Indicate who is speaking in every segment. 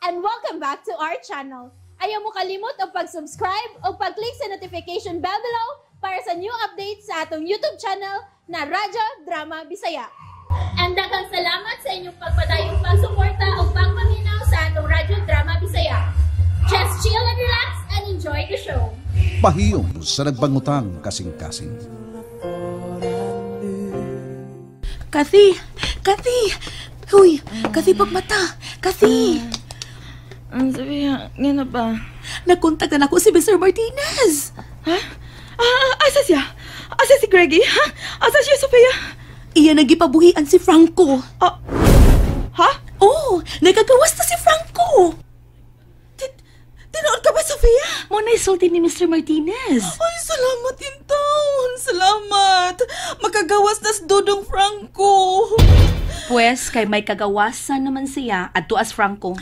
Speaker 1: and welcome back to our channel. Ayaw mo kalimot o pag-subscribe o pag-click sa notification bell below para sa new updates sa atong YouTube channel na Radyo Drama Bisaya. And daghang salamat sa inyong pagpadayong pagsuporta o pagpaminaw sa atong Radyo Drama Bisaya. Just chill and relax and enjoy the show.
Speaker 2: Pahiyom sa nagbangutang kasing-kasing.
Speaker 3: Kathy! Huy, Kathy pagmata! Kathy!
Speaker 4: Ang sabi nga na ba?
Speaker 3: Nagkontak na ako si Mr. Martinez!
Speaker 4: Ha? Asa siya? Asa si Greggy? Ha? Asa siya, Sofia?
Speaker 3: Iya nagipabuhian si Franco.
Speaker 4: Ha?
Speaker 3: Oh, nagagawas na si Franco! Tinood ka ba, Sofia?
Speaker 4: Mo na isulti ni Mr. Martinez.
Speaker 3: Ay, salamat din taon. Salamat. Makagawas na si Dodong Franco.
Speaker 4: Pues, kay may kagawasan naman siya at tuas Franco.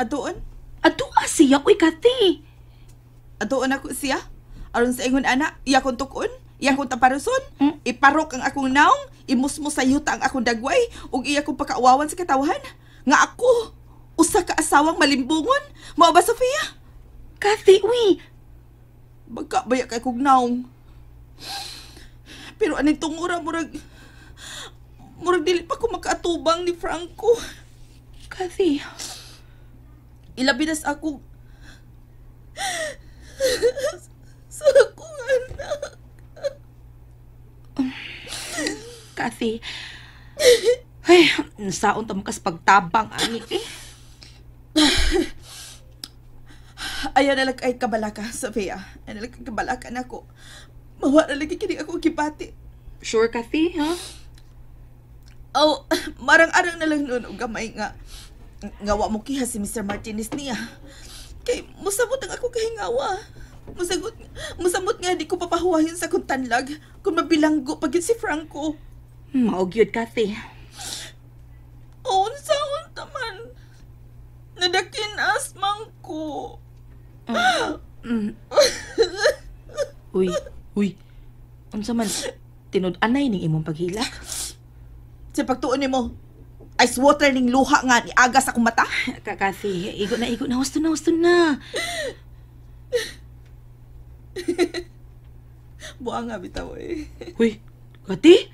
Speaker 3: Adoon?
Speaker 4: Aduas siya, uy, Kathy.
Speaker 3: Adoon ako siya? Aron sa ingon anak, iya kong tukon, iya kong taparuson, iparok ang akong naong, imusmus sa yuta ang akong dagway, ug iya kong pakaawawan sa katawahan. Nga ako, usa ka asawang malimbungon. Mao ba, Sofia?
Speaker 4: Kathy, uy.
Speaker 3: Baga baya kay kong naong. Pero aning tungura, murag dili pa ko makaatubang ni Franco.
Speaker 4: Kathy.
Speaker 3: Ilabinas ako sa akong anak.
Speaker 4: Kathy. Ay, saon ta makas pagtabang, ani eh.
Speaker 3: Ayaw na lang ay kabalaka, Sofia. Ayaw na lang kabalaka na ako. Mawa na lagi kinig ako kipati.
Speaker 4: Sure, Kathy, ha?
Speaker 3: Oh, marang-arang na lang noon o gamay nga. Ngawa mo kiha si Mr. Martinez niya. Kay musabot ang ako kahingawa. Musamot nga di ko papahuwahin sa kong tanlag kung mabilanggo pagit si Franco.
Speaker 4: Maugyod, Kathy.
Speaker 3: Oh, saan taman? Nadakin asmang ko.
Speaker 4: Uy. Unsa man, tinud-anay ning imong paghilak?
Speaker 3: Sa pagtuon mo, ice water ning luha nga ni agas akong mata.
Speaker 4: Kathy, igo na. Husto na.
Speaker 3: Buang nga bitaw eh.
Speaker 4: Uy, Kathy?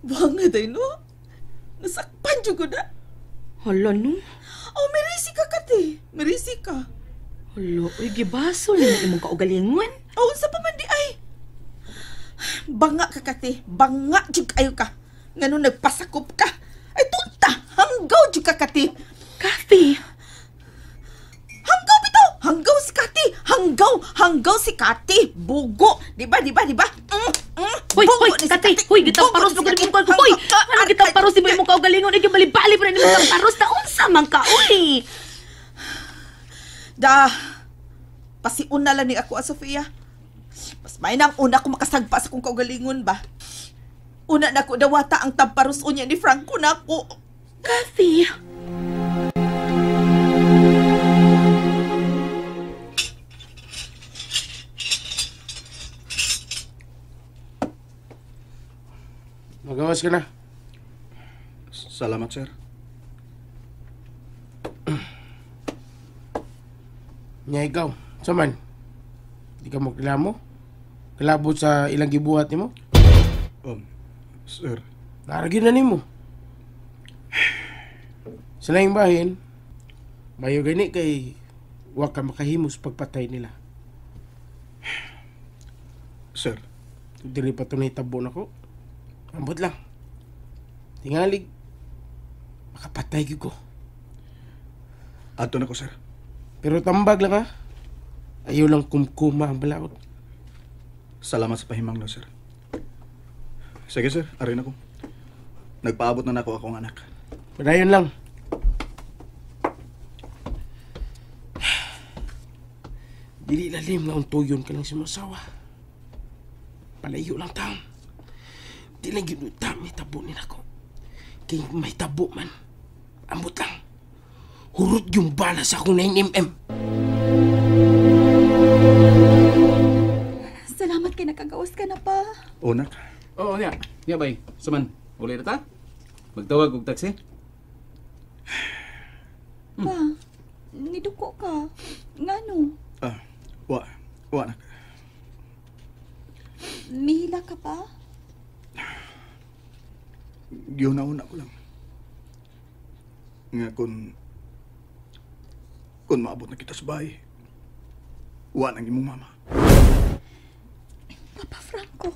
Speaker 3: Buang nga day no? Nasakpan dyan ko na.
Speaker 4: Hala, no?
Speaker 3: Oh, merisi ka, Kati. Merisi ka.
Speaker 4: Hala, uy, gibasol na imong kaugalingon.
Speaker 3: Oh, sa pamandi ay. Banga ka, Kati. Banga dyan kayo ka. Nga nung nagpasakop ka. Ay, tunta. Hanggaw dyan ka, Kati.
Speaker 4: Kathy!
Speaker 3: Hanggaw bitaw. Hanggaw si Kati. Hanggaw si Kati. Bugo. Diba?
Speaker 4: Hoy, Kathy! Hoy, gitang paros mo ganun mong Hoy! Ano gitang paros di mo yung mong kaugalingon? Ay, bali-bali pa rin yung mong paros na unsa man ka, uy!
Speaker 3: Pasiuna lang ni ako, Sofia. Mas may nang una ko makasagpa sa kong kaugalingon ba? Una na ko dawata ang tamparos unya ni Franco na ako.
Speaker 4: Kathy!
Speaker 5: Magawas ka na.
Speaker 6: Salamat, sir.
Speaker 5: Nya ikaw, saman? Di ka mo kilamo? Kalabot sa ilang gibuhat nimo?
Speaker 6: Sir.
Speaker 5: Naragin na nimo. Sa laing bahin, mayo gani kay wa ka makahimos pagpatay nila.
Speaker 6: Sir.
Speaker 5: Dili pa tunay tabo na ko. Ambot lang. Tingalig. Makapatay gyud ko.
Speaker 6: Ato na ko, sir.
Speaker 5: Pero tambag lang ha. Ayaw lang kumkuma ang balaod.
Speaker 6: Salamat sa pahimang no, sir. Sige, sir. Arin ako. Nagpaabot na ako akong anak.
Speaker 5: Padayon lang. Dili lalim na untuyon ka lang si masawa. Palayo lang taon. Di lang yun may tabo nila ko. Kaya may tabo man. Ambot lang. Hurot yung bala sa akong 9mm.
Speaker 3: Salamat kay nakagawas ka na pa.
Speaker 6: Unak.
Speaker 7: Oo, niya. Niya, bay. Saman, uli na ta? Magtawag og taxi?
Speaker 3: Pa, niduko ka. Ngano?
Speaker 6: Wa anak.
Speaker 3: Mihila ka pa?
Speaker 6: Giuna-una ko lang. Nga kung maabot na kita sa bahay, wa nang imong mama.
Speaker 3: Papa Franco.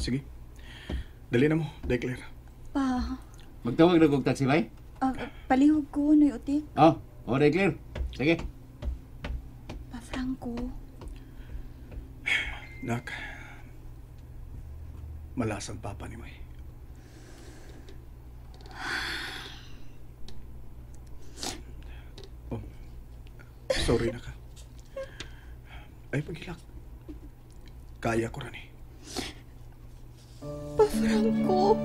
Speaker 6: Sige. Dali na mo, declare.
Speaker 3: Pa,
Speaker 7: Magtawag na kong taxi, bay?
Speaker 3: palihog ko, Noy Utik.
Speaker 7: Oh, okay, clear. Sige.
Speaker 3: Pa Franco.
Speaker 6: Nak, malasang papa ni May. Oh, sorry na ka. Ay, paghilak. Kaya ko rin eh.
Speaker 3: Pa Franco.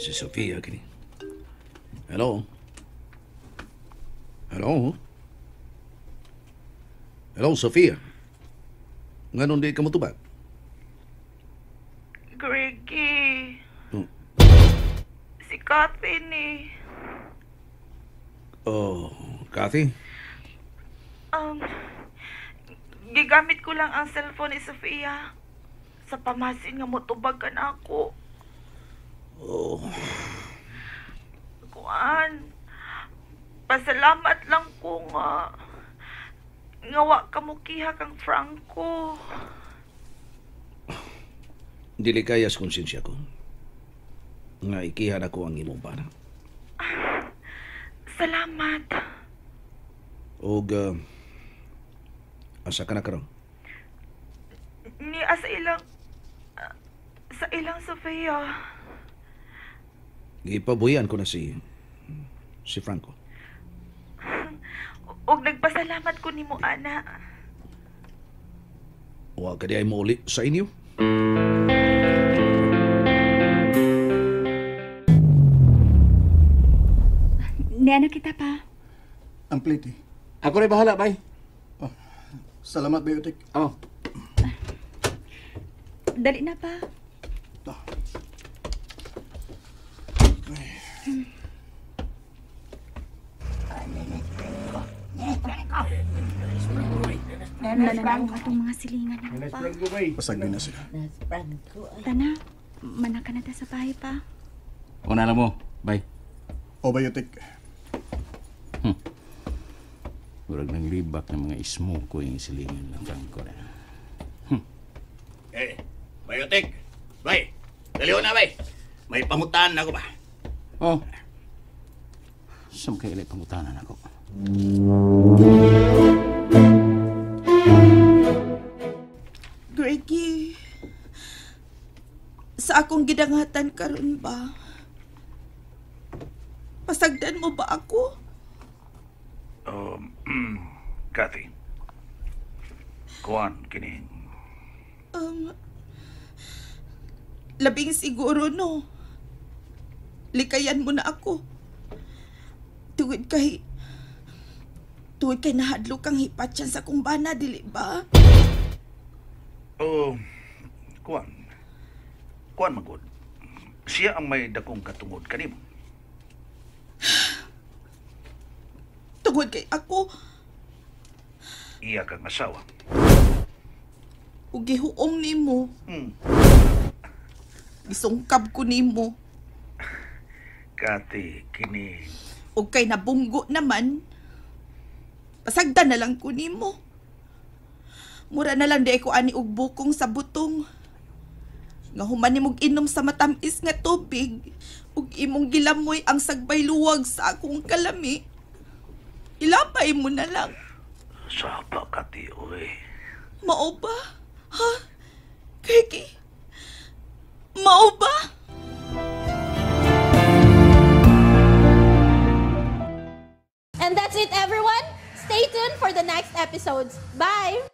Speaker 2: Si Sofia kini. Hello? Hello? Hello, Sofia? Nganon di ka matubag?
Speaker 3: Greggy.
Speaker 2: Hmm.
Speaker 3: Si Kathy ni.
Speaker 2: Oh, Kathy?
Speaker 3: Gigamit ko lang ang cellphone ni Sofia. Sa pamasin nga motubagan ako.
Speaker 2: Oh,
Speaker 3: Kuan. Pasalamat lang ko nga. Ngawa ka mo kiha kang Franco.
Speaker 2: dili kayas konsensya ko. Nga ikihan ako ang imong bana.
Speaker 3: Salamat.
Speaker 2: Og, asa ka na karon?
Speaker 3: Ni sa ilang Sofia.
Speaker 2: Gipabuyan ko na si Franco.
Speaker 3: Og nagpasalamat ko nimo ana.
Speaker 2: Wa ka di ay mo uli sa inyo?
Speaker 3: Niana kita pa.
Speaker 6: Ang plate eh.
Speaker 7: Ako rin bahala, bay.
Speaker 6: Salamat, Biotic.
Speaker 7: Oh.
Speaker 3: Dali na pa. Nananaw atong mga silingan na pa.
Speaker 6: Pasagay na sila.
Speaker 3: Tana, manaka na ta sa bahay pa.
Speaker 7: Una lang mo, bay.
Speaker 6: O, Biotic.
Speaker 7: Murag nang libak ng mga ismo ko yung silingan ng Franco na.
Speaker 8: Bayotek! Bay! Daliho na, bay! May pamutaan ako ba?
Speaker 7: Oh. Saan kayo ilay pangutanan ako?
Speaker 3: Greggy, sa akong gidangatan karon ba? Pasagdan mo ba ako?
Speaker 8: Kathy. Kuan, kini.
Speaker 3: Labing siguro, no? Likayan mo na ako. Tuwid kay nahadlo kang hipatyan sa kumbana, dili ba?
Speaker 8: Kuan. Kuan, magod. Siya ang may dakong katungod kanimo.
Speaker 3: Tungod kay ako,
Speaker 8: Iya kang asawa.
Speaker 3: ug gihuom nimo. Gisungkab ko nimo.
Speaker 8: Kathy, kini.
Speaker 3: Ug kay nabunggo naman, pasagdan na lang ko nimo. Mura na lang di ko ani og bukong sa butong. Nga human nimog inom sa matamis nga tubig, ug imong gilamoy ang sagbay luwag sa akong kalami. Ilapay mo na lang.
Speaker 8: Sapa, Kathy, oy.
Speaker 3: Mao ba? Ha? Kiki? Mao ba?
Speaker 1: And that's it, everyone. Stay tuned for the next episodes. Bye!